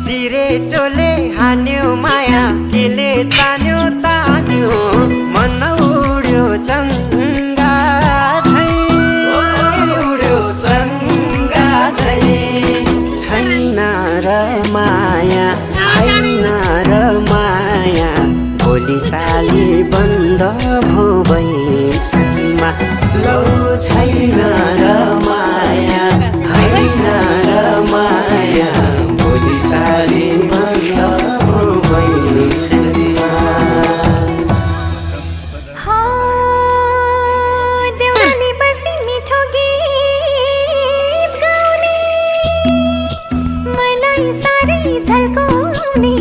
सिरेटोले हान्यो माया केले तान्यो तान्यो मन उड्यो चङ्गा झै उड्यो चङ्गा झै छैन र माया होइन र माया भोलि चाली बन्द भो बैसमा लौ छैन र माया होइन र माया भोलि चाली बन्द भो बैसमा देउराली बस्ती मिठो गीत गाउने मलाई साह्रै झल्काउने